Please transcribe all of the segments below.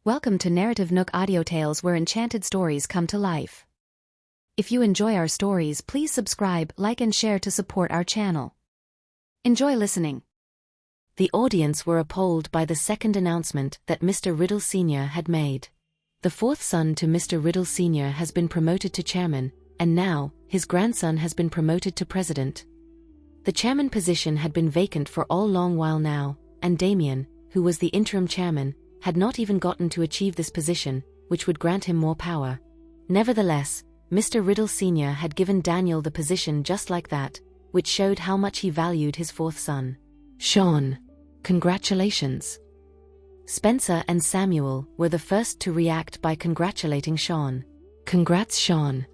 Welcome to NarrativeNook audio tales where enchanted stories come to life. If you enjoy our stories, please subscribe, like and share to support our channel. Enjoy listening. The audience were appalled by the second announcement that Mr. Riddle Sr. had made. The fourth son to Mr. Riddle Sr. has been promoted to chairman, and now, his grandson has been promoted to president. The chairman position had been vacant for a long while now, and Damien, who was the interim chairman, had not even gotten to achieve this position, which would grant him more power. Nevertheless, Mr. Riddle Sr. had given Daniel the position just like that, which showed how much he valued his fourth son. Sean, congratulations. Spencer and Samuel were the first to react by congratulating Sean. Congrats, Sean.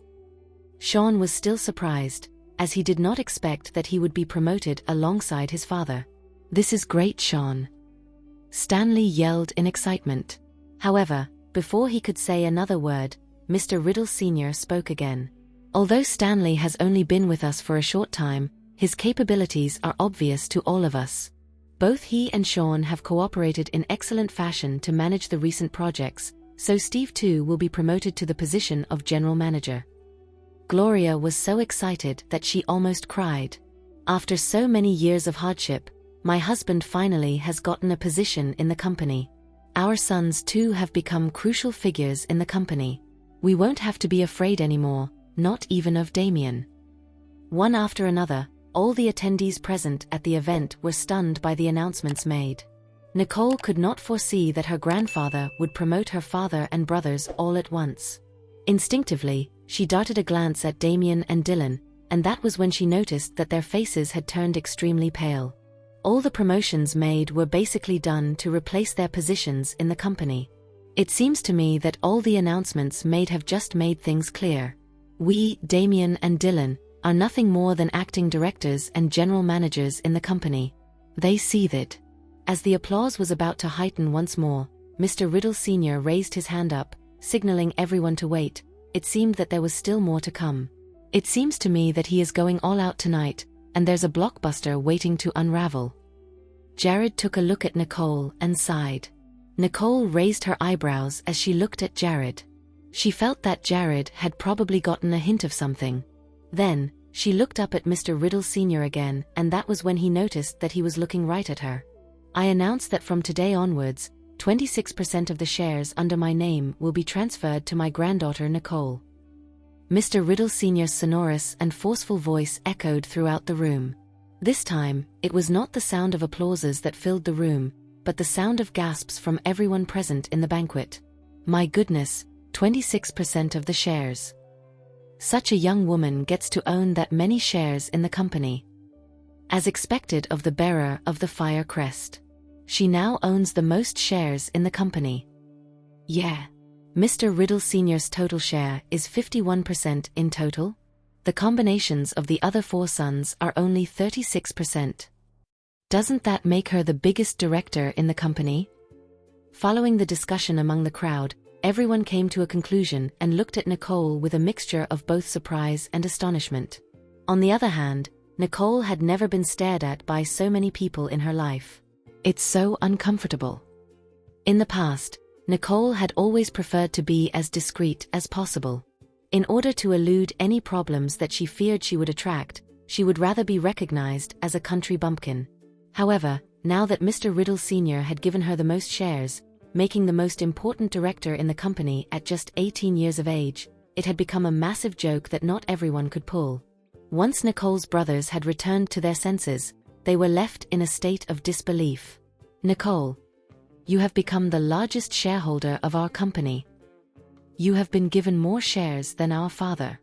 Sean was still surprised, as he did not expect that he would be promoted alongside his father. This is great, Sean. Stanley yelled in excitement. However, before he could say another word, Mr. Riddle Sr. spoke again. Although Stanley has only been with us for a short time, his capabilities are obvious to all of us. Both he and Sean have cooperated in excellent fashion to manage the recent projects, so Steve too will be promoted to the position of general manager. Gloria was so excited that she almost cried. After so many years of hardship, my husband finally has gotten a position in the company. Our sons too have become crucial figures in the company. We won't have to be afraid anymore, not even of Damien. One after another, all the attendees present at the event were stunned by the announcements made. Nicole could not foresee that her grandfather would promote her father and brothers all at once. Instinctively, she darted a glance at Damien and Dylan, and that was when she noticed that their faces had turned extremely pale. All the promotions made were basically done to replace their positions in the company. It seems to me that all the announcements made have just made things clear. We, Damien and Dylan, are nothing more than acting directors and general managers in the company. They seethed. As the applause was about to heighten once more, Mr. Riddle Sr. raised his hand up, signaling everyone to wait. It seemed that there was still more to come. It seems to me that he is going all out tonight, and there's a blockbuster waiting to unravel. Jared took a look at Nicole and sighed. Nicole raised her eyebrows as she looked at Jared. She felt that Jared had probably gotten a hint of something. Then, she looked up at Mr. Riddle Sr. again, and that was when he noticed that he was looking right at her. I announce that from today onwards, 26% of the shares under my name will be transferred to my granddaughter Nicole. Mr. Riddle Sr.'s sonorous and forceful voice echoed throughout the room. This time, it was not the sound of applauses that filled the room, but the sound of gasps from everyone present in the banquet. My goodness, 26% of the shares. Such a young woman gets to own that many shares in the company. As expected of the bearer of the fire crest, she now owns the most shares in the company. Yeah. Mr. Riddle Sr.'s total share is 51% in total. The combinations of the other four sons are only 36%. Doesn't that make her the biggest director in the company? Following the discussion among the crowd, everyone came to a conclusion and looked at Nicole with a mixture of both surprise and astonishment. On the other hand, Nicole had never been stared at by so many people in her life. It's so uncomfortable. In the past, Nicole had always preferred to be as discreet as possible. In order to elude any problems that she feared she would attract, she would rather be recognized as a country bumpkin. However, now that Mr. Riddle Sr. had given her the most shares, making the most important director in the company at just 18 years of age, it had become a massive joke that not everyone could pull. Once Nicole's brothers had returned to their senses, they were left in a state of disbelief. Nicole, you have become the largest shareholder of our company. You have been given more shares than our father.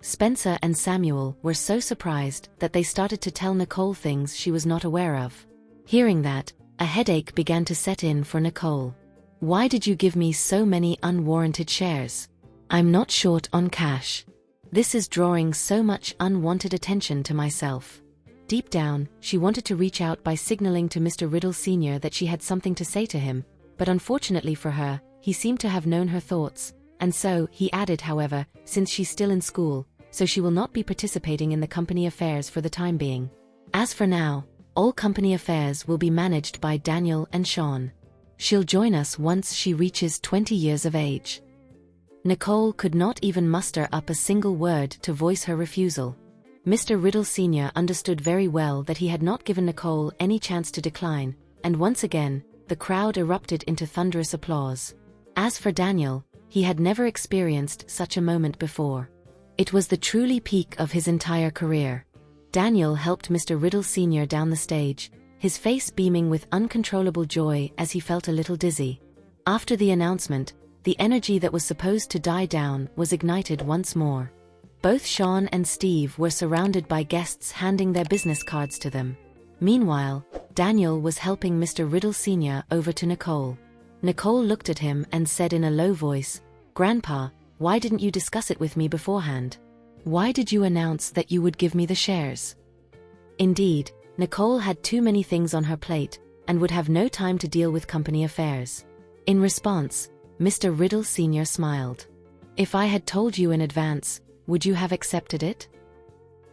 Spencer and Samuel were so surprised that they started to tell Nicole things she was not aware of. Hearing that, a headache began to set in for Nicole. Why did you give me so many unwarranted shares? I'm not short on cash. This is drawing so much unwanted attention to myself. Deep down, she wanted to reach out by signaling to Mr. Riddle Sr. that she had something to say to him, but unfortunately for her, he seemed to have known her thoughts, and so, he added, however, since she's still in school, so she will not be participating in the company affairs for the time being. As for now, all company affairs will be managed by Daniel and Sean. She'll join us once she reaches 20 years of age. Nicole could not even muster up a single word to voice her refusal. Mr. Riddle Sr. understood very well that he had not given Nicole any chance to decline, and once again, the crowd erupted into thunderous applause. As for Daniel, he had never experienced such a moment before. It was the truly peak of his entire career. Daniel helped Mr. Riddle Sr. down the stage, his face beaming with uncontrollable joy as he felt a little dizzy. After the announcement, the energy that was supposed to die down was ignited once more. Both Sean and Steve were surrounded by guests handing their business cards to them. Meanwhile, Daniel was helping Mr. Riddle Sr. over to Nicole. Nicole looked at him and said in a low voice, "Grandpa, why didn't you discuss it with me beforehand? Why did you announce that you would give me the shares?" Indeed, Nicole had too many things on her plate, and would have no time to deal with company affairs. In response, Mr. Riddle Sr. smiled. "If I had told you in advance, would you have accepted it?"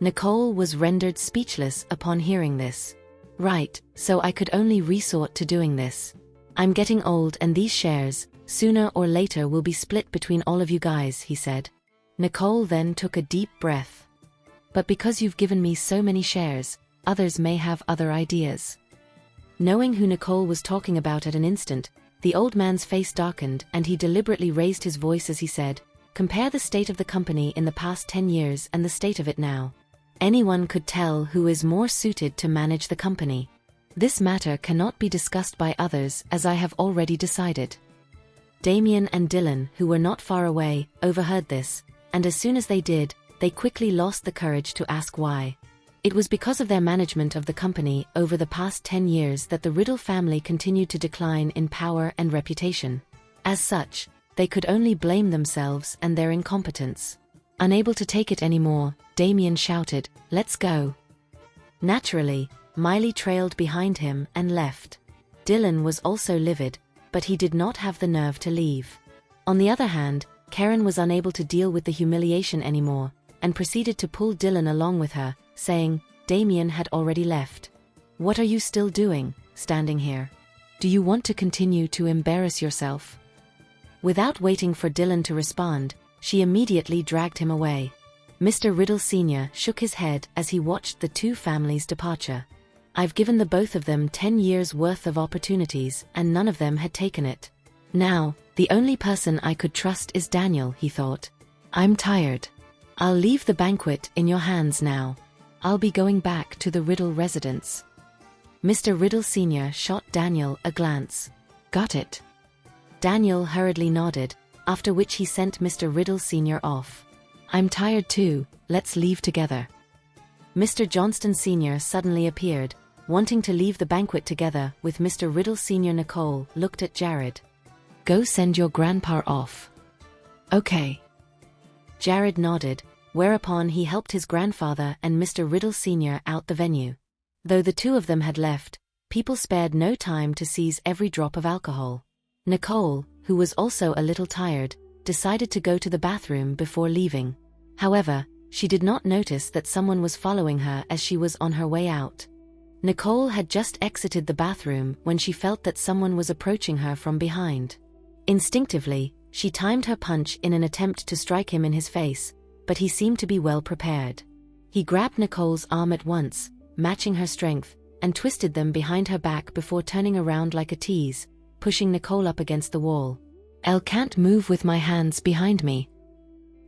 Nicole was rendered speechless upon hearing this. "Right, so I could only resort to doing this. I'm getting old and these shares, sooner or later, will be split between all of you guys," he said. Nicole then took a deep breath. "But because you've given me so many shares, others may have other ideas." Knowing who Nicole was talking about at an instant, the old man's face darkened and he deliberately raised his voice as he said, "Compare the state of the company in the past 10 years and the state of it now. Anyone could tell who is more suited to manage the company. This matter cannot be discussed by others as I have already decided." Damien and Dylan, who were not far away, overheard this, and as soon as they did, they quickly lost the courage to ask why. It was because of their management of the company over the past 10 years that the Riddle family continued to decline in power and reputation. As such, they could only blame themselves and their incompetence. Unable to take it anymore, Damien shouted, "Let's go." Naturally, Miley trailed behind him and left. Dylan was also livid, but he did not have the nerve to leave. On the other hand, Karen was unable to deal with the humiliation anymore, and proceeded to pull Dylan along with her, saying, "Damien had already left. What are you still doing, standing here? Do you want to continue to embarrass yourself?" Without waiting for Dylan to respond, she immediately dragged him away. Mr. Riddle Sr. shook his head as he watched the two families' departure. "I've given the both of them 10 years' worth of opportunities, and none of them had taken it. Now, the only person I could trust is Daniel," he thought. "I'm tired. I'll leave the banquet in your hands now. I'll be going back to the Riddle residence." Mr. Riddle Sr. shot Daniel a glance. "Got it." Daniel hurriedly nodded, after which he sent Mr. Riddle Sr. off. "I'm tired too, let's leave together." Mr. Johnston Sr. suddenly appeared, wanting to leave the banquet together with Mr. Riddle Sr. Nicole looked at Jared. "Go send your grandpa off." "Okay." Jared nodded, whereupon he helped his grandfather and Mr. Riddle Sr. out the venue. Though the two of them had left, people spared no time to seize every drop of alcohol. Nicole, who was also a little tired, decided to go to the bathroom before leaving. However, she did not notice that someone was following her as she was on her way out. Nicole had just exited the bathroom when she felt that someone was approaching her from behind. Instinctively, she timed her punch in an attempt to strike him in his face, but he seemed to be well prepared. He grabbed Nicole's arm at once, matching her strength, and twisted them behind her back before turning around like a tease, pushing Nicole up against the wall. "Elle can't move with my hands behind me."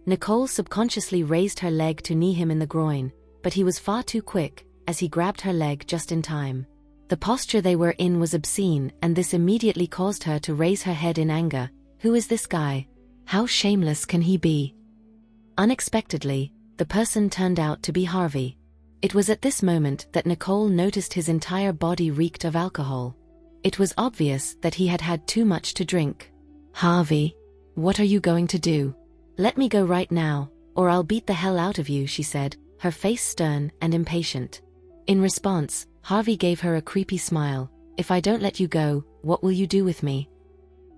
Nicole subconsciously raised her leg to knee him in the groin, but he was far too quick, as he grabbed her leg just in time. The posture they were in was obscene, and this immediately caused her to raise her head in anger. Who is this guy? How shameless can he be? Unexpectedly, the person turned out to be Harvey. It was at this moment that Nicole noticed his entire body reeked of alcohol. It was obvious that he had had too much to drink. "Harvey, what are you going to do?" "Let me go right now, or I'll beat the hell out of you," she said, her face stern and impatient. In response, Harvey gave her a creepy smile. "If I don't let you go, what will you do with me?"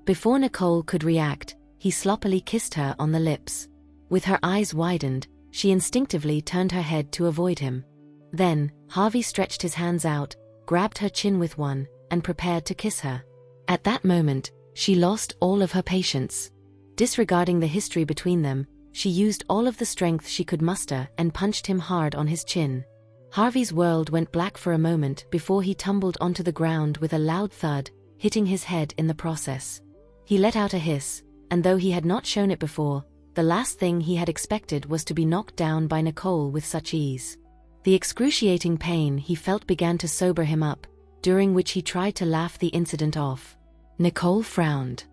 Before Nicole could react, he sloppily kissed her on the lips. With her eyes widened, she instinctively turned her head to avoid him. Then, Harvey stretched his hands out, grabbed her chin with one, and prepared to kiss her. At that moment, she lost all of her patience. Disregarding the history between them, she used all of the strength she could muster and punched him hard on his chin. Harvey's world went black for a moment before he tumbled onto the ground with a loud thud, hitting his head in the process. He let out a hiss, and though he had not shown it before, the last thing he had expected was to be knocked down by Nicole with such ease. The excruciating pain he felt began to sober him up, during which he tried to laugh the incident off. Nicole frowned.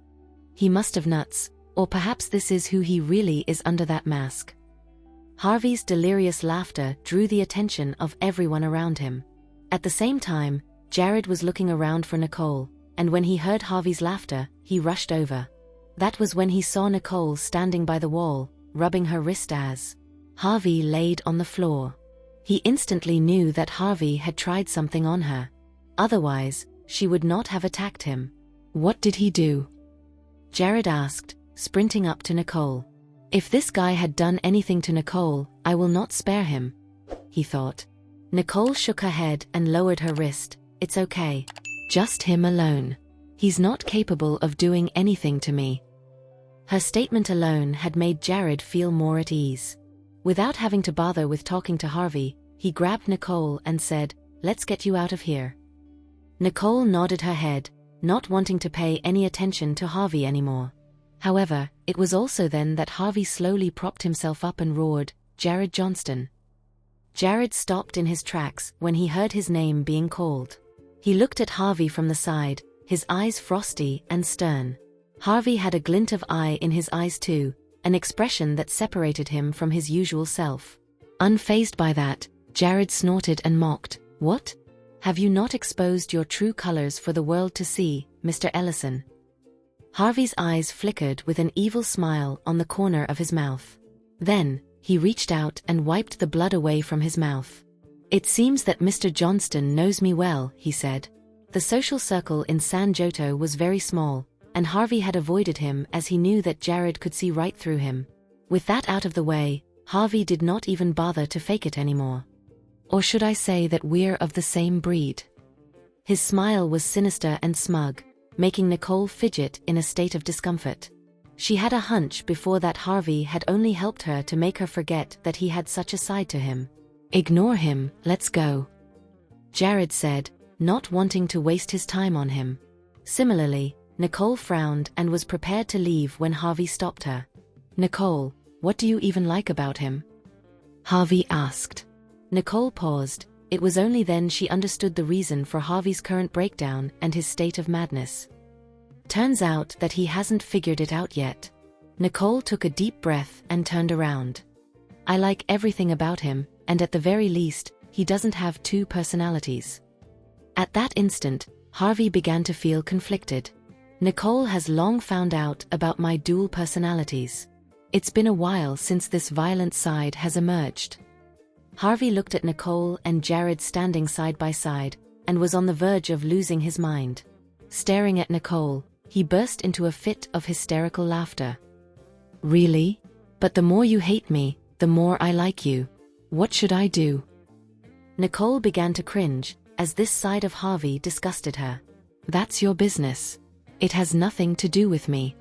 He must have nuts, or perhaps this is who he really is under that mask. Harvey's delirious laughter drew the attention of everyone around him. At the same time, Jared was looking around for Nicole, and when he heard Harvey's laughter, he rushed over. That was when he saw Nicole standing by the wall, rubbing her wrist as Harvey laid on the floor. He instantly knew that Harvey had tried something on her. Otherwise, she would not have attacked him. What did he do? Jared asked, sprinting up to Nicole. If this guy had done anything to Nicole, I will not spare him, he thought. Nicole shook her head and lowered her wrist. It's okay. Just him alone. He's not capable of doing anything to me. Her statement alone had made Jared feel more at ease. Without having to bother with talking to Harvey, he grabbed Nicole and said, "Let's get you out of here." Nicole nodded her head, not wanting to pay any attention to Harvey anymore. However, it was also then that Harvey slowly propped himself up and roared, "Jared Johnston." Jared stopped in his tracks when he heard his name being called. He looked at Harvey from the side, his eyes frosty and stern. Harvey had a glint of eye in his eyes too, an expression that separated him from his usual self. Unfazed by that, Jared snorted and mocked, "What? Have you not exposed your true colors for the world to see, Mr. Ellison?" Harvey's eyes flickered with an evil smile on the corner of his mouth. Then, he reached out and wiped the blood away from his mouth. "It seems that Mr. Johnston knows me well," he said. The social circle in San Joto was very small, and Harvey had avoided him as he knew that Jared could see right through him. With that out of the way, Harvey did not even bother to fake it anymore. Or should I say that we're of the same breed? His smile was sinister and smug, making Nicole fidget in a state of discomfort. She had a hunch before that Harvey had only helped her to make her forget that he had such a side to him. "Ignore him, let's go," Jared said, not wanting to waste his time on him. Similarly, Nicole frowned and was prepared to leave when Harvey stopped her. "Nicole, what do you even like about him?" Harvey asked. Nicole paused. It was only then she understood the reason for Harvey's current breakdown and his state of madness. Turns out that he hasn't figured it out yet. Nicole took a deep breath and turned around. "I like everything about him, and at the very least, he doesn't have two personalities." At that instant, Harvey began to feel conflicted. Nicole has long found out about my dual personalities. It's been a while since this violent side has emerged. Harvey looked at Nicole and Jared standing side by side, and was on the verge of losing his mind. Staring at Nicole, he burst into a fit of hysterical laughter. "Really? But the more you hate me, the more I like you. What should I do?" Nicole began to cringe, as this side of Harvey disgusted her. "That's your business. It has nothing to do with me."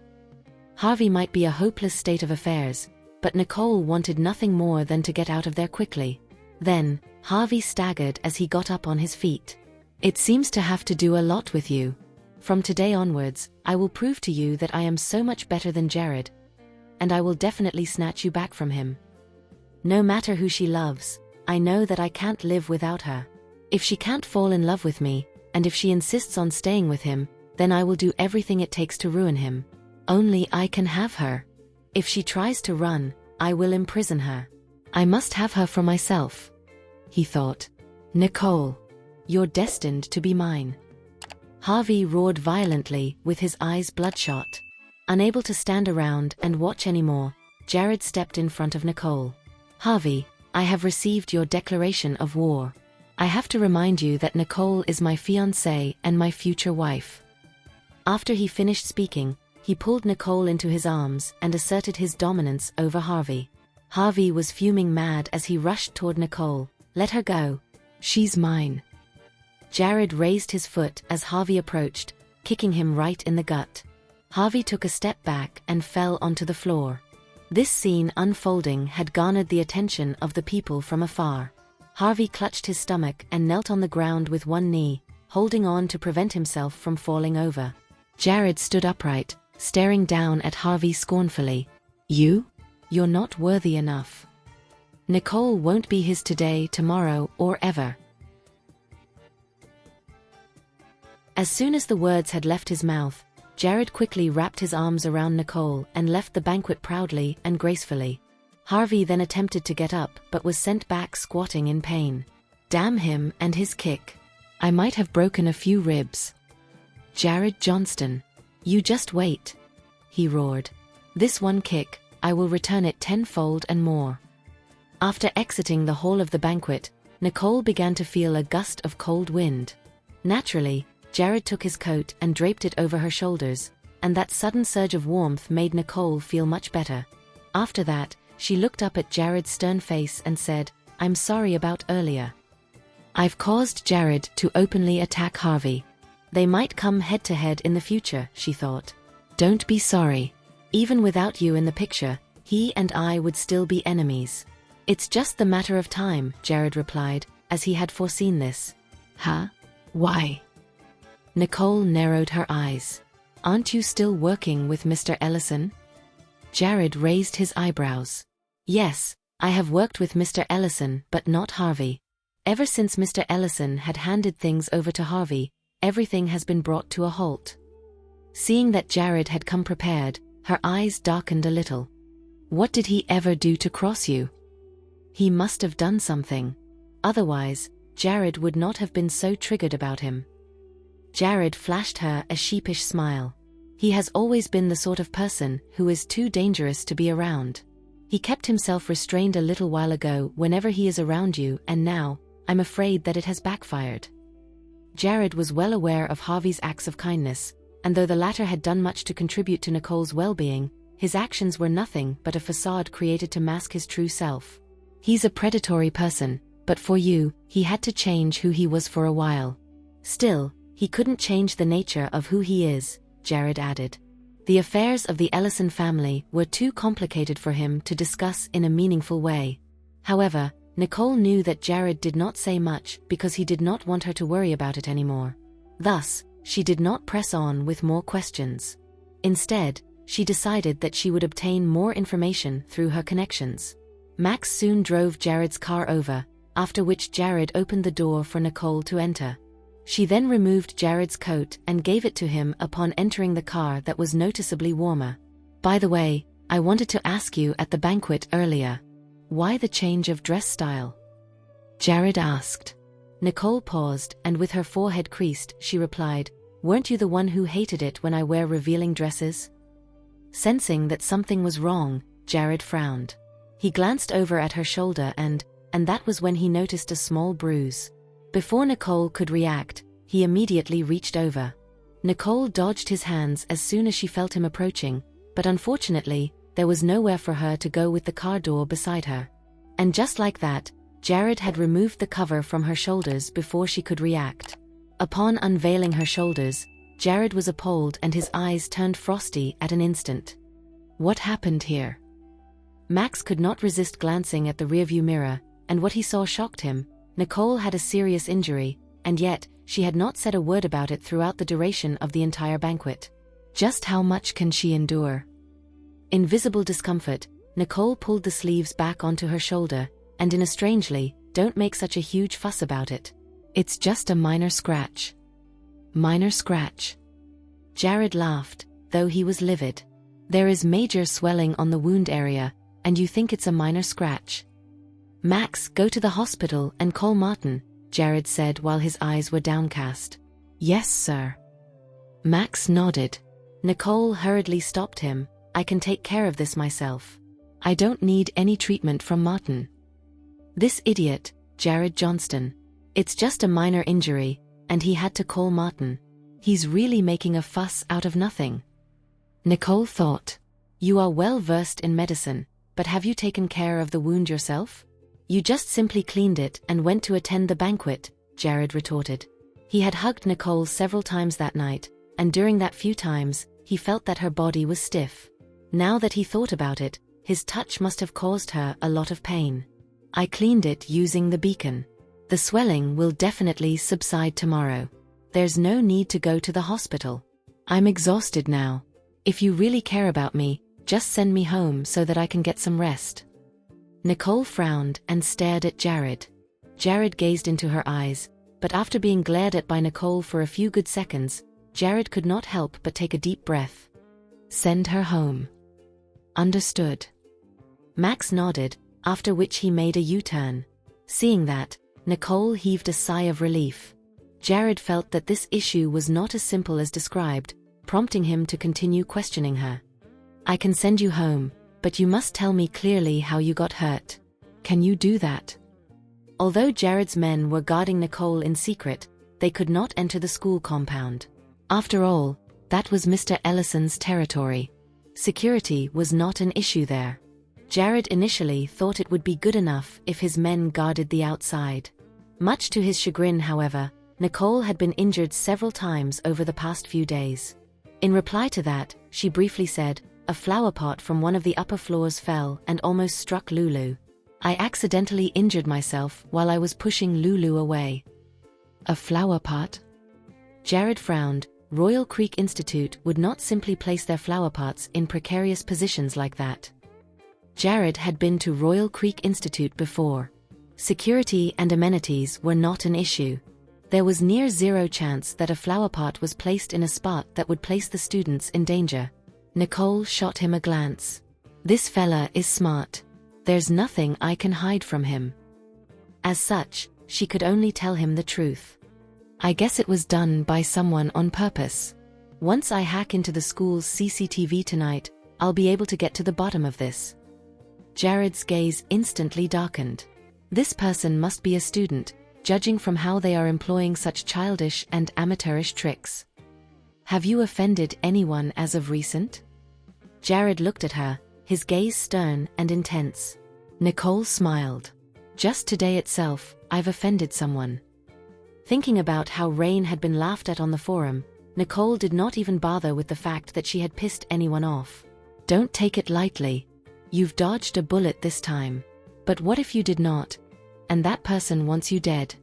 Harvey might be a hopeless state of affairs, but Nicole wanted nothing more than to get out of there quickly. Then, Harvey staggered as he got up on his feet. "It seems to have to do a lot with you. From today onwards, I will prove to you that I am so much better than Jared. And I will definitely snatch you back from him. No matter who she loves, I know that I can't live without her. If she can't fall in love with me, and if she insists on staying with him, then I will do everything it takes to ruin him. Only I can have her. If she tries to run, I will imprison her. I must have her for myself," he thought. "Nicole, you're destined to be mine." Harvey roared violently with his eyes bloodshot. Unable to stand around and watch anymore, Jared stepped in front of Nicole. "Harvey, I have received your declaration of war. I have to remind you that Nicole is my fiancée and my future wife." After he finished speaking, he pulled Nicole into his arms and asserted his dominance over Harvey. Harvey was fuming mad as he rushed toward Nicole. "Let her go. She's mine." Jared raised his foot as Harvey approached, kicking him right in the gut. Harvey took a step back and fell onto the floor. This scene unfolding had garnered the attention of the people from afar. Harvey clutched his stomach and knelt on the ground with one knee, holding on to prevent himself from falling over. Jared stood upright, staring down at Harvey scornfully. You're not worthy enough. Nicole won't be his today, tomorrow, or ever. As soon as the words had left his mouth, Jared quickly wrapped his arms around Nicole and left the banquet proudly and gracefully. Harvey then attempted to get up but was sent back squatting in pain. Damn him and his kick. I might have broken a few ribs. Jared Johnston. You just wait. He roared. This one kick, I will return it tenfold and more. After exiting the hall of the banquet, Nicole began to feel a gust of cold wind. Naturally, Jared took his coat and draped it over her shoulders, and that sudden surge of warmth made Nicole feel much better. After that, she looked up at Jared's stern face and said, I'm sorry about earlier. I've caused Jared to openly attack Harvey. They might come head-to-head in the future, she thought. Don't be sorry. Even without you in the picture, he and I would still be enemies. It's just the matter of time, Jared replied, as he had foreseen this. Huh? Why? Nicole narrowed her eyes. Aren't you still working with Mr. Ellison? Jared raised his eyebrows. Yes, I have worked with Mr. Ellison, but not Harvey. Ever since Mr. Ellison had handed things over to Harvey, everything has been brought to a halt. Seeing that Jared had come prepared, her eyes darkened a little. What did he ever do to cross you? He must have done something. Otherwise, Jared would not have been so triggered about him. Jared flashed her a sheepish smile. He has always been the sort of person who is too dangerous to be around. He kept himself restrained a little while ago whenever he is around you, and now, I'm afraid that it has backfired. Jared was well aware of Harvey's acts of kindness, and though the latter had done much to contribute to Nicole's well-being, his actions were nothing but a facade created to mask his true self. He's a predatory person, but for you, he had to change who he was for a while. Still, he couldn't change the nature of who he is, Jared added. The affairs of the Ellison family were too complicated for him to discuss in a meaningful way. However, Nicole knew that Jared did not say much because he did not want her to worry about it anymore. Thus, she did not press on with more questions. Instead, she decided that she would obtain more information through her connections. Max soon drove Jared's car over, after which Jared opened the door for Nicole to enter. She then removed Jared's coat and gave it to him upon entering the car that was noticeably warmer. By the way, I wanted to ask you at the banquet earlier. Why the change of dress style? Jared asked. Nicole paused, and with her forehead creased, she replied, Weren't you the one who hated it when I wear revealing dresses? Sensing that something was wrong, Jared frowned. He glanced over at her shoulder and that was when he noticed a small bruise. Before Nicole could react, he immediately reached over. Nicole dodged his hands as soon as she felt him approaching, but unfortunately, there was nowhere for her to go with the car door beside her. And just like that, Jared had removed the cover from her shoulders before she could react. Upon unveiling her shoulders, Jared was appalled and his eyes turned frosty at an instant. What happened here? Max could not resist glancing at the rearview mirror, and what he saw shocked him. Nicole had a serious injury, and yet, she had not said a word about it throughout the duration of the entire banquet. Just how much can she endure? In visible discomfort, Nicole pulled the sleeves back onto her shoulder, and in a strangely, don't make such a huge fuss about it. It's just a minor scratch. Minor scratch. Jared laughed, though he was livid. There is major swelling on the wound area, and you think it's a minor scratch? Max, go to the hospital and call Martin, Jared said while his eyes were downcast. Yes, sir. Max nodded. Nicole hurriedly stopped him. I can take care of this myself. I don't need any treatment from Martin. This idiot, Jared Johnston. It's just a minor injury, and he had to call Martin. He's really making a fuss out of nothing. Nicole thought. You are well versed in medicine, but have you taken care of the wound yourself? You just simply cleaned it and went to attend the banquet, Jared retorted. He had hugged Nicole several times that night, and during that few times, he felt that her body was stiff. Now that he thought about it, his touch must have caused her a lot of pain. I cleaned it using the beacon. The swelling will definitely subside tomorrow. There's no need to go to the hospital. I'm exhausted now. If you really care about me, just send me home so that I can get some rest. Nicole frowned and stared at Jared. Jared gazed into her eyes, but after being glared at by Nicole for a few good seconds, Jared could not help but take a deep breath. Send her home. Understood. Max nodded, after which he made a U-turn. Seeing that, Nicole heaved a sigh of relief. Jared felt that this issue was not as simple as described, prompting him to continue questioning her. I can send you home, but you must tell me clearly how you got hurt. Can you do that? Although Jared's men were guarding Nicole in secret, they could not enter the school compound. After all, that was Mr. Ellison's territory. Security was not an issue there. Jared initially thought it would be good enough if his men guarded the outside. Much to his chagrin, however, Nicole had been injured several times over the past few days. In reply to that, she briefly said, "A flower pot from one of the upper floors fell and almost struck Lulu. I accidentally injured myself while I was pushing Lulu away." A flower pot? Jared frowned. Royal Creek Institute would not simply place their flower pots in precarious positions like that. Jared had been to Royal Creek Institute before. Security and amenities were not an issue. There was near zero chance that a flower pot was placed in a spot that would place the students in danger. Nicole shot him a glance. This fella is smart. There's nothing I can hide from him. As such, she could only tell him the truth. I guess it was done by someone on purpose. Once I hack into the school's CCTV tonight, I'll be able to get to the bottom of this. Jared's gaze instantly darkened. This person must be a student, judging from how they are employing such childish and amateurish tricks. Have you offended anyone as of recent? Jared looked at her, his gaze stern and intense. Nicole smiled. Just today itself, I've offended someone. Thinking about how Rain had been laughed at on the forum, Nicole did not even bother with the fact that she had pissed anyone off. Don't take it lightly. You've dodged a bullet this time. But what if you did not? And that person wants you dead?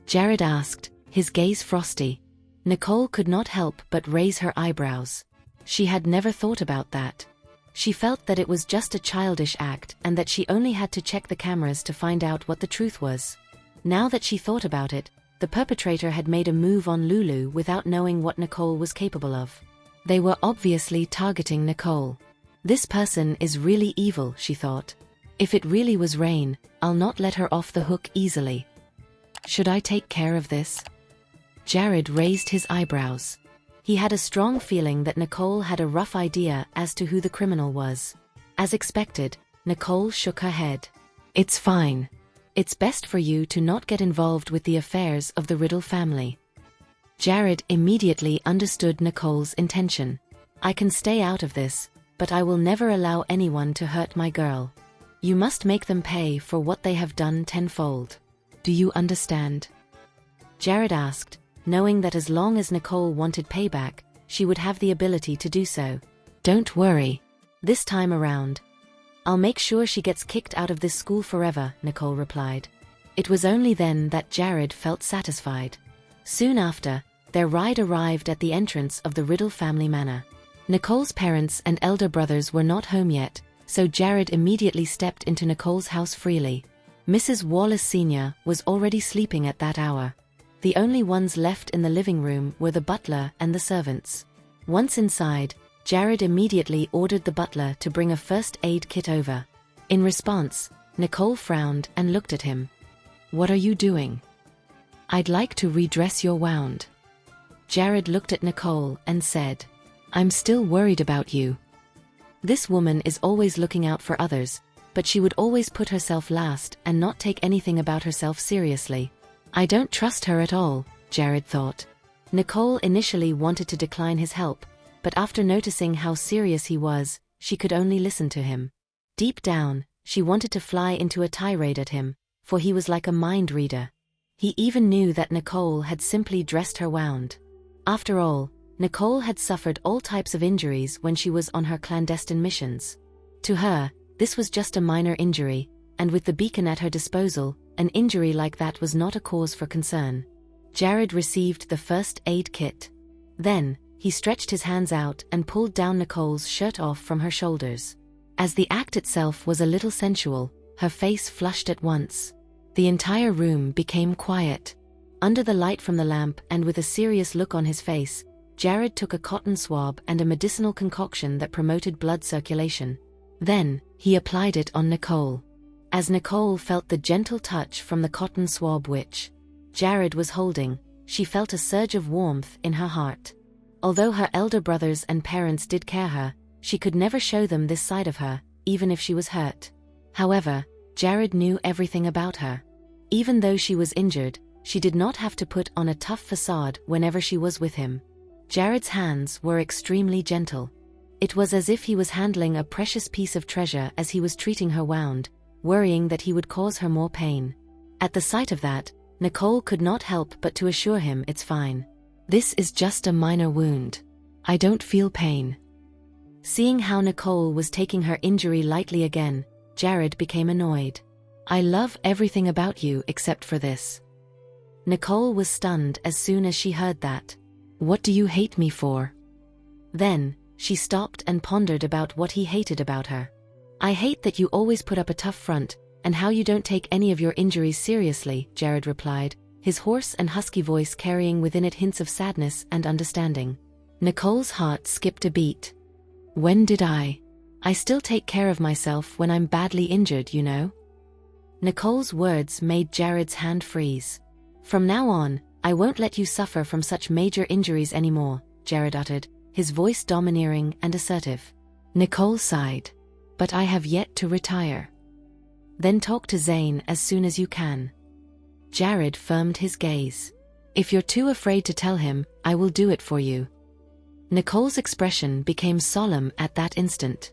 Jared asked, his gaze frosty. Nicole could not help but raise her eyebrows. She had never thought about that. She felt that it was just a childish act and that she only had to check the cameras to find out what the truth was. Now that she thought about it, the perpetrator had made a move on Lulu without knowing what Nicole was capable of. They were obviously targeting Nicole. This person is really evil, she thought. If it really was Rain, I'll not let her off the hook easily. Should I take care of this? Jared raised his eyebrows. He had a strong feeling that Nicole had a rough idea as to who the criminal was. As expected, Nicole shook her head. It's fine. It's best for you to not get involved with the affairs of the Riddle family. Jared immediately understood Nicole's intention. I can stay out of this, but I will never allow anyone to hurt my girl. You must make them pay for what they have done tenfold. Do you understand? Jared asked, knowing that as long as Nicole wanted payback, she would have the ability to do so. Don't worry. This time around, I'll make sure she gets kicked out of this school forever, Nicole replied. It was only then that Jared felt satisfied. Soon after, their ride arrived at the entrance of the Riddle family manor. Nicole's parents and elder brothers were not home yet, so Jared immediately stepped into Nicole's house freely. Mrs. Wallace Sr. was already sleeping at that hour. The only ones left in the living room were the butler and the servants. Once inside, Jared immediately ordered the butler to bring a first aid kit over. In response, Nicole frowned and looked at him. What are you doing? I'd like to redress your wound. Jared looked at Nicole and said, I'm still worried about you. This woman is always looking out for others, but she would always put herself last and not take anything about herself seriously. I don't trust her at all, Jared thought. Nicole initially wanted to decline his help, but after noticing how serious he was, she could only listen to him. Deep down, she wanted to fly into a tirade at him, for he was like a mind reader. He even knew that Nicole had simply dressed her wound. After all, Nicole had suffered all types of injuries when she was on her clandestine missions. To her, this was just a minor injury, and with the beacon at her disposal, an injury like that was not a cause for concern. Jared received the first aid kit. Then, he stretched his hands out and pulled down Nicole's shirt off from her shoulders. As the act itself was a little sensual, her face flushed at once. The entire room became quiet. Under the light from the lamp and with a serious look on his face, Jared took a cotton swab and a medicinal concoction that promoted blood circulation. Then, he applied it on Nicole. As Nicole felt the gentle touch from the cotton swab which Jared was holding, she felt a surge of warmth in her heart. Although her elder brothers and parents did care her, she could never show them this side of her, even if she was hurt. However, Jared knew everything about her. Even though she was injured, she did not have to put on a tough facade whenever she was with him. Jared's hands were extremely gentle. It was as if he was handling a precious piece of treasure as he was treating her wound, worrying that he would cause her more pain. At the sight of that, Nicole could not help but to assure him it's fine. This is just a minor wound. I don't feel pain. Seeing how Nicole was taking her injury lightly again, Jared became annoyed. I love everything about you except for this. Nicole was stunned as soon as she heard that. What do you hate me for? Then, she stopped and pondered about what he hated about her. I hate that you always put up a tough front, and how you don't take any of your injuries seriously, Jared replied, his hoarse and husky voice carrying within it hints of sadness and understanding. Nicole's heart skipped a beat. When did I? I still take care of myself when I'm badly injured, you know? Nicole's words made Jared's hand freeze. From now on, I won't let you suffer from such major injuries anymore, Jared uttered, his voice domineering and assertive. Nicole sighed. But I have yet to retire. Then talk to Zane as soon as you can. Jared firmed his gaze. If you're too afraid to tell him, I will do it for you. Nicole's expression became solemn at that instant.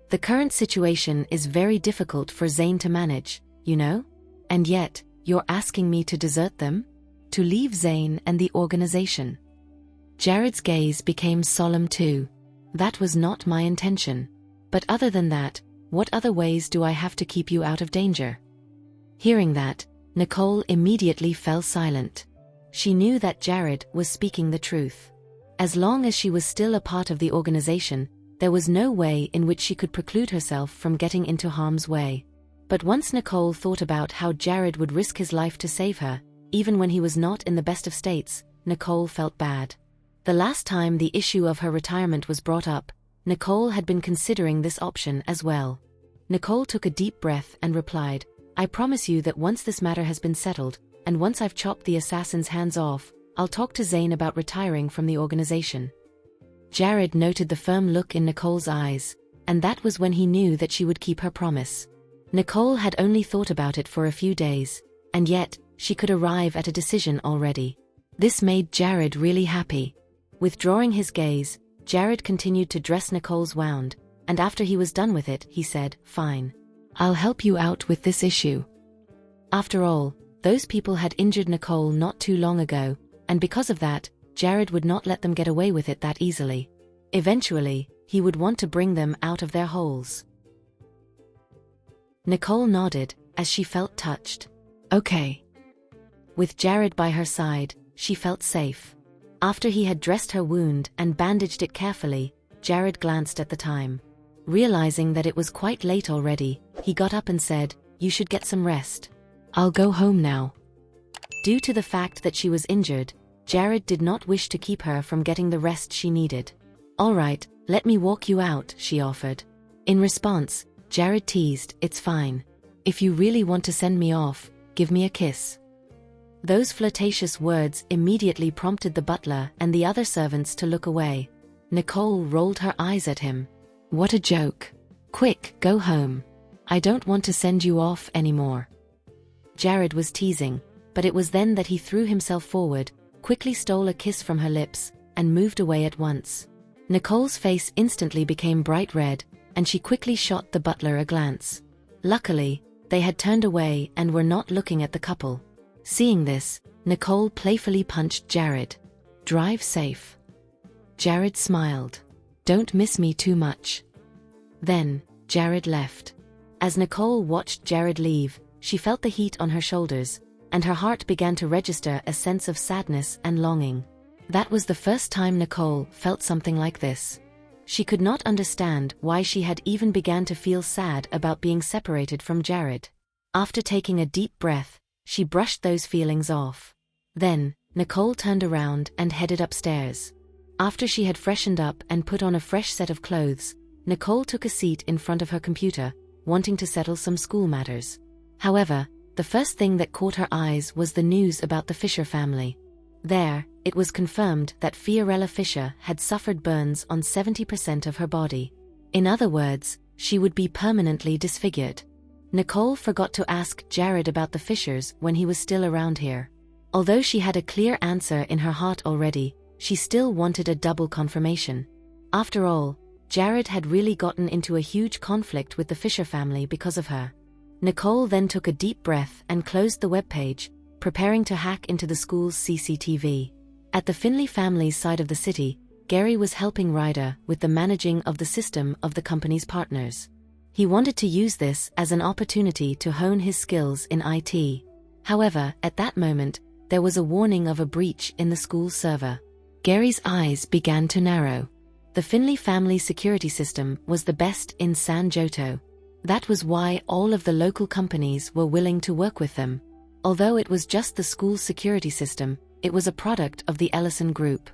The current situation is very difficult for Zane to manage, you know? And yet, you're asking me to desert them? To leave Zane and the organization? Jared's gaze became solemn too. That was not my intention. But other than that, what other ways do I have to keep you out of danger? Hearing that, Nicole immediately fell silent. She knew that Jared was speaking the truth. As long as she was still a part of the organization, there was no way in which she could preclude herself from getting into harm's way. But once Nicole thought about how Jared would risk his life to save her, even when he was not in the best of states, Nicole felt bad. The last time the issue of her retirement was brought up, Nicole had been considering this option as well. Nicole took a deep breath and replied, I promise you that once this matter has been settled, and once I've chopped the assassin's hands off, I'll talk to Zane about retiring from the organization. Jared noted the firm look in Nicole's eyes, and that was when he knew that she would keep her promise. Nicole had only thought about it for a few days, and yet, she could arrive at a decision already. This made Jared really happy. Withdrawing his gaze, Jared continued to dress Nicole's wound, and after he was done with it, he said, Fine. I'll help you out with this issue. After all, those people had injured Nicole not too long ago, and because of that, Jared would not let them get away with it that easily. Eventually, he would want to bring them out of their holes. Nicole nodded, as she felt touched. Okay. With Jared by her side, she felt safe. After he had dressed her wound and bandaged it carefully, Jared glanced at the time. Realizing that it was quite late already, he got up and said, You should get some rest. I'll go home now. Due to the fact that she was injured, Jared did not wish to keep her from getting the rest she needed. All right, let me walk you out, she offered. In response, Jared teased, It's fine. If you really want to send me off, give me a kiss. Those flirtatious words immediately prompted the butler and the other servants to look away. Nicole rolled her eyes at him. What a joke. Quick, go home. I don't want to send you off anymore. Jared was teasing, but it was then that he threw himself forward, quickly stole a kiss from her lips, and moved away at once. Nicole's face instantly became bright red, and she quickly shot the butler a glance. Luckily, they had turned away and were not looking at the couple. Seeing this, Nicole playfully punched Jared. Drive safe. Jared smiled. "Don't miss me too much." Then, Jared left. As Nicole watched Jared leave, she felt the heat on her shoulders, and her heart began to register a sense of sadness and longing. That was the first time Nicole felt something like this. She could not understand why she had even begun to feel sad about being separated from Jared. After taking a deep breath, she brushed those feelings off. Then, Nicole turned around and headed upstairs. After she had freshened up and put on a fresh set of clothes, Nicole took a seat in front of her computer, wanting to settle some school matters. However, the first thing that caught her eyes was the news about the Fisher family. There, it was confirmed that Fiorella Fisher had suffered burns on 70% of her body. In other words, she would be permanently disfigured. Nicole forgot to ask Jared about the Fishers when he was still around here. Although she had a clear answer in her heart already, she still wanted a double confirmation. After all, Jared had really gotten into a huge conflict with the Fisher family because of her. Nicole then took a deep breath and closed the webpage, preparing to hack into the school's CCTV. At the Finley family's side of the city, Gary was helping Ryder with the managing of the system of the company's partners. He wanted to use this as an opportunity to hone his skills in IT. However, at that moment, there was a warning of a breach in the school server. Gary's eyes began to narrow. The Finley family security system was the best in San Joto. That was why all of the local companies were willing to work with them. Although it was just the school's security system, it was a product of the Ellison Group.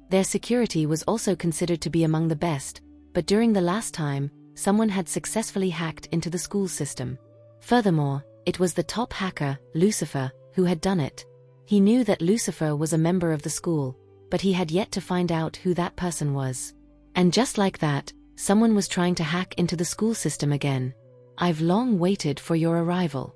Their security was also considered to be among the best, but during the last time, someone had successfully hacked into the school system. Furthermore, it was the top hacker, Lucifer, who had done it. He knew that Lucifer was a member of the school, but he had yet to find out who that person was. And just like that, someone was trying to hack into the school system again. "I've long waited for your arrival."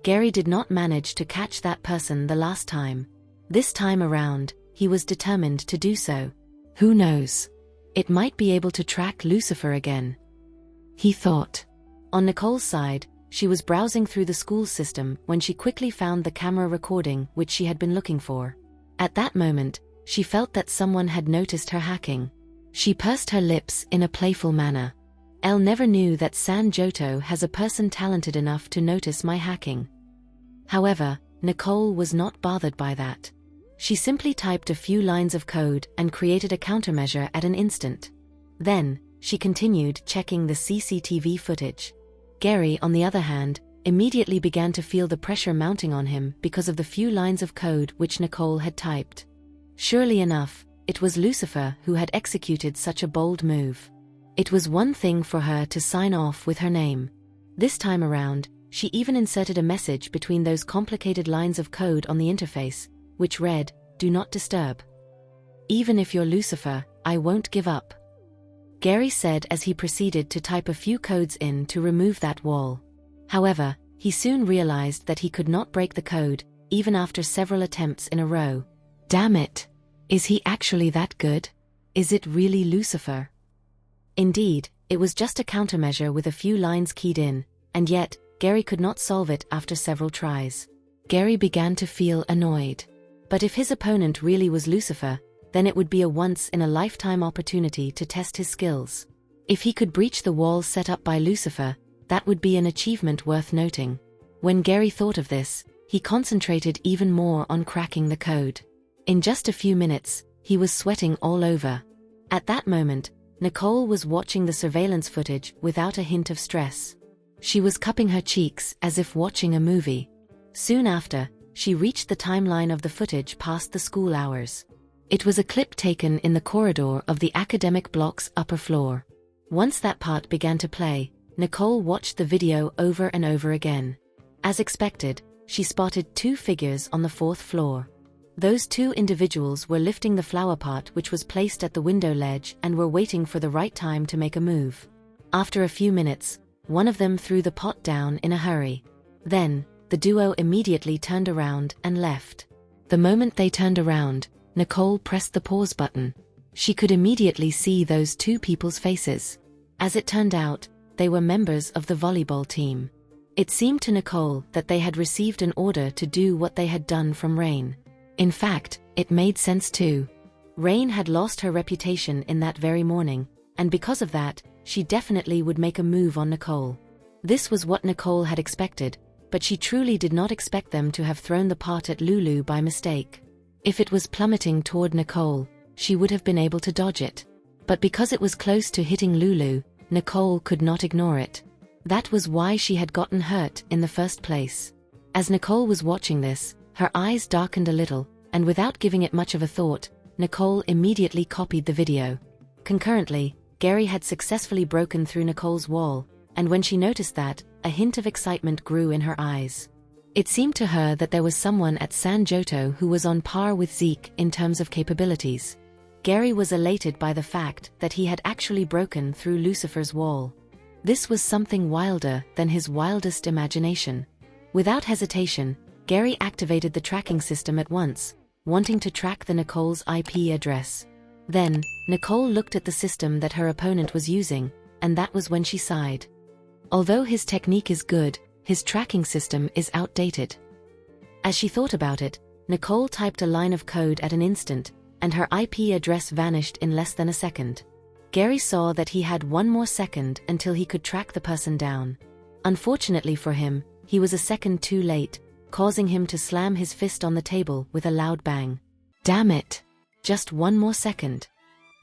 Gary did not manage to catch that person the last time. This time around, he was determined to do so. Who knows? It might be able to track Lucifer again, he thought. On Nicole's side, she was browsing through the school system when she quickly found the camera recording which she had been looking for. At that moment, she felt that someone had noticed her hacking. She pursed her lips in a playful manner. "Elle never knew that San Joto has a person talented enough to notice my hacking." However, Nicole was not bothered by that. She simply typed a few lines of code and created a countermeasure at an instant. Then, she continued checking the CCTV footage. Gary, on the other hand, immediately began to feel the pressure mounting on him because of the few lines of code which Nicole had typed. Surely enough, it was Lucifer who had executed such a bold move. It was one thing for her to sign off with her name. This time around, she even inserted a message between those complicated lines of code on the interface, which read, "Do not disturb. Even if you're Lucifer, I won't give up," Gary said as he proceeded to type a few codes in to remove that wall. However, he soon realized that he could not break the code, even after several attempts in a row. Damn it! Is he actually that good? Is it really Lucifer? Indeed, it was just a countermeasure with a few lines keyed in, and yet, Gary could not solve it after several tries. Gary began to feel annoyed. But if his opponent really was Lucifer, then it would be a once-in-a-lifetime opportunity to test his skills. If he could breach the wall set up by Lucifer, that would be an achievement worth noting. When Gary thought of this, he concentrated even more on cracking the code. In just a few minutes, he was sweating all over. At that moment, Nicole was watching the surveillance footage without a hint of stress. She was cupping her cheeks as if watching a movie. Soon after, she reached the timeline of the footage past the school hours. It was a clip taken in the corridor of the academic block's upper floor. Once that part began to play, Nicole watched the video over and over again. As expected, she spotted two figures on the fourth floor. Those two individuals were lifting the flower pot which was placed at the window ledge and were waiting for the right time to make a move. After a few minutes, one of them threw the pot down in a hurry. Then, the duo immediately turned around and left. The moment they turned around, Nicole pressed the pause button. She could immediately see those two people's faces. As it turned out, they were members of the volleyball team. It seemed to Nicole that they had received an order to do what they had done from Rain. In fact, it made sense too. Rain had lost her reputation in that very morning, and because of that, she definitely would make a move on Nicole. This was what Nicole had expected, but she truly did not expect them to have thrown the pot at Lulu by mistake. If it was plummeting toward Nicole, she would have been able to dodge it. But because it was close to hitting Lulu, Nicole could not ignore it. That was why she had gotten hurt in the first place. As Nicole was watching this, her eyes darkened a little, and without giving it much of a thought, Nicole immediately copied the video. Concurrently, Gary had successfully broken through Nicole's wall, and when she noticed that, a hint of excitement grew in her eyes. It seemed to her that there was someone at San Joto who was on par with Zeke in terms of capabilities. Gary was elated by the fact that he had actually broken through Lucifer's wall. This was something wilder than his wildest imagination. Without hesitation, Gary activated the tracking system at once, wanting to track the Nicole's IP address. Then, Nicole looked at the system that her opponent was using, and that was when she sighed. Although his technique is good, his tracking system is outdated. As she thought about it, Nicole typed a line of code at an instant, and her IP address vanished in less than a second. Gary saw that he had one more second until he could track the person down. Unfortunately for him, he was a second too late, causing him to slam his fist on the table with a loud bang. "Damn it! Just one more second,"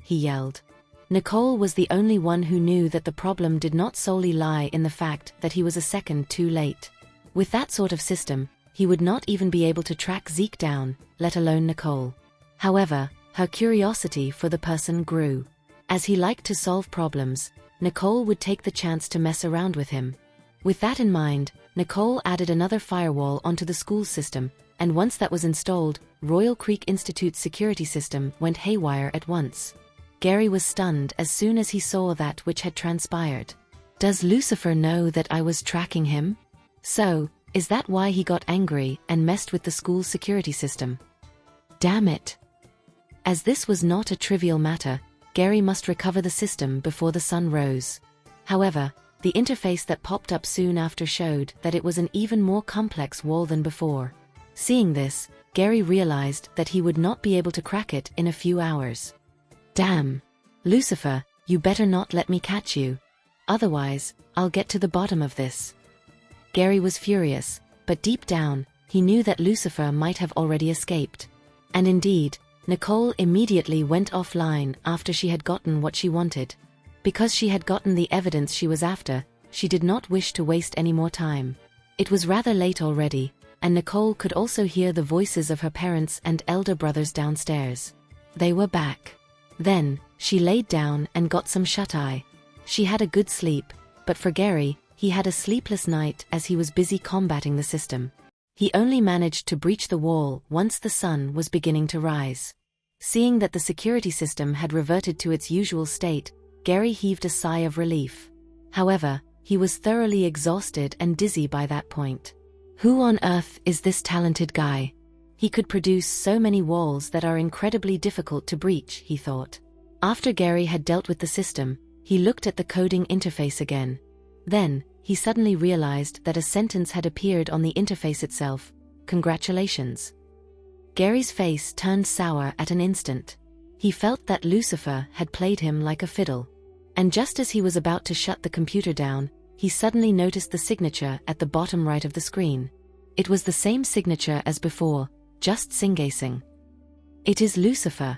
he yelled. Nicole was the only one who knew that the problem did not solely lie in the fact that he was a second too late. With that sort of system, he would not even be able to track Zeke down, let alone Nicole. However, her curiosity for the person grew. As he liked to solve problems, Nicole would take the chance to mess around with him. With that in mind, Nicole added another firewall onto the school system, and once that was installed, Royal Creek Institute's security system went haywire at once. Gary was stunned as soon as he saw that which had transpired. Does Lucifer know that I was tracking him? So, is that why he got angry and messed with the school's security system? Damn it! As this was not a trivial matter, Gary must recover the system before the sun rose. However, the interface that popped up soon after showed that it was an even more complex wall than before. Seeing this, Gary realized that he would not be able to crack it in a few hours. Damn! Lucifer, you better not let me catch you. Otherwise, I'll get to the bottom of this. Gary was furious, but deep down, he knew that Lucifer might have already escaped. And indeed, Nicole immediately went offline after she had gotten what she wanted. Because she had gotten the evidence she was after, she did not wish to waste any more time. It was rather late already, and Nicole could also hear the voices of her parents and elder brothers downstairs. They were back. Then, she laid down and got some shut-eye. She had a good sleep, but for Gary, he had a sleepless night as he was busy combating the system. He only managed to breach the wall once the sun was beginning to rise. Seeing that the security system had reverted to its usual state, Gary heaved a sigh of relief. However, he was thoroughly exhausted and dizzy by that point. Who on earth is this talented guy? He could produce so many walls that are incredibly difficult to breach, he thought. After Gary had dealt with the system, he looked at the coding interface again. Then, he suddenly realized that a sentence had appeared on the interface itself. Congratulations. Gary's face turned sour at an instant. He felt that Lucifer had played him like a fiddle. And just as he was about to shut the computer down, he suddenly noticed the signature at the bottom right of the screen. It was the same signature as before, just Singh. It is Lucifer,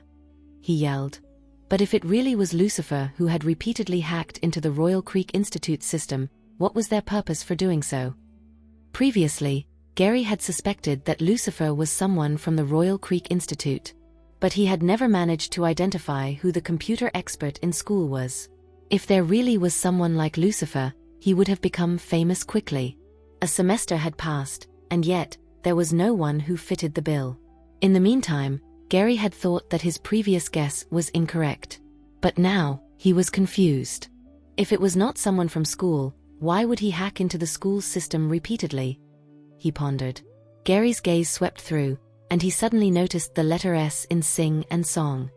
he yelled. But if it really was Lucifer who had repeatedly hacked into the Royal Creek Institute system, what was their purpose for doing so? Previously, Gary had suspected that Lucifer was someone from the Royal Creek Institute. But he had never managed to identify who the computer expert in school was. If there really was someone like Lucifer, he would have become famous quickly. A semester had passed, and yet, there was no one who fitted the bill. In the meantime, Gary had thought that his previous guess was incorrect. But now, he was confused. If it was not someone from school, why would he hack into the school's system repeatedly? He pondered. Gary's gaze swept through, and he suddenly noticed the letter S in sing and song.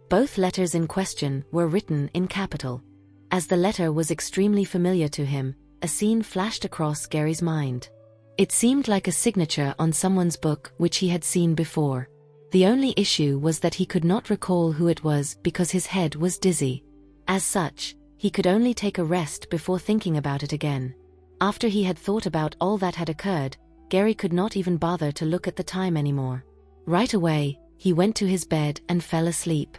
Both letters in question were written in capital. As the letter was extremely familiar to him, a scene flashed across Gary's mind. It seemed like a signature on someone's book which he had seen before. The only issue was that he could not recall who it was because his head was dizzy. As such, he could only take a rest before thinking about it again. After he had thought about all that had occurred, Gary could not even bother to look at the time anymore. Right away, he went to his bed and fell asleep.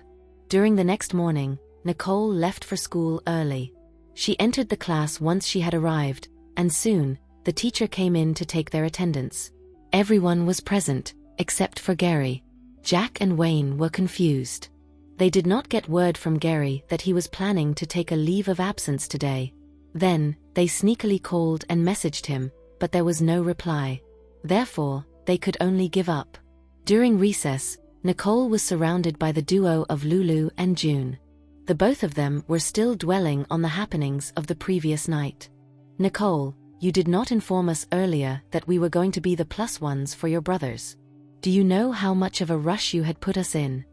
During the next morning, Nicole left for school early. She entered the class once she had arrived, and soon, the teacher came in to take their attendance. Everyone was present, except for Gary. Jack and Wayne were confused. They did not get word from Gary that he was planning to take a leave of absence today. Then, they sneakily called and messaged him, but there was no reply. Therefore, they could only give up. During recess, Nicole was surrounded by the duo of Lulu and June. The both of them were still dwelling on the happenings of the previous night. "Nicole, you did not inform us earlier that we were going to be the plus ones for your brothers. Do you know how much of a rush you had put us in?"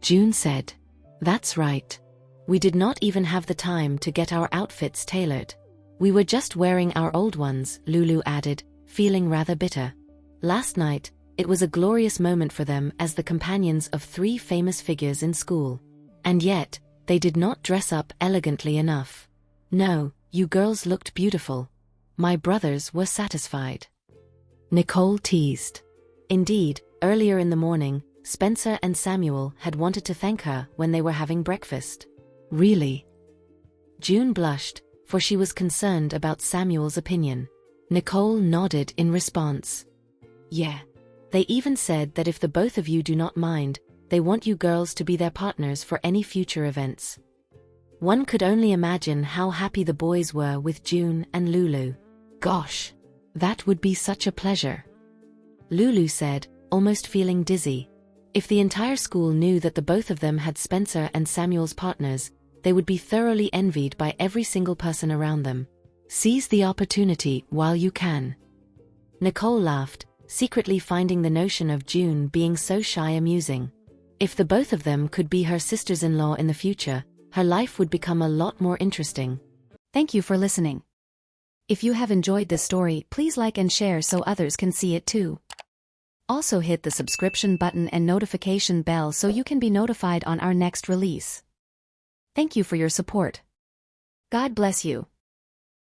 June said. "That's right. We did not even have the time to get our outfits tailored. We were just wearing our old ones," Lulu added, feeling rather bitter. Last night, it was a glorious moment for them as the companions of 3 famous figures in school. And yet, they did not dress up elegantly enough. "No, you girls looked beautiful. My brothers were satisfied," Nicole teased. Indeed, earlier in the morning, Spencer and Samuel had wanted to thank her when they were having breakfast. "Really?" June blushed, for she was concerned about Samuel's opinion. Nicole nodded in response. "Yeah. They even said that if the both of you do not mind, they want you girls to be their partners for any future events." One could only imagine how happy the boys were with June and Lulu. "Gosh, that would be such a pleasure," Lulu said, almost feeling dizzy. If the entire school knew that the both of them had Spencer and Samuel's partners, they would be thoroughly envied by every single person around them. "Seize the opportunity while you can." Nicole laughed, secretly finding the notion of June being so shy amusing. If the both of them could be her sisters-in-law in the future, her life would become a lot more interesting. Thank you for listening. If you have enjoyed this story, please like and share so others can see it too. Also hit the subscription button and notification bell so you can be notified on our next release. Thank you for your support. God bless you.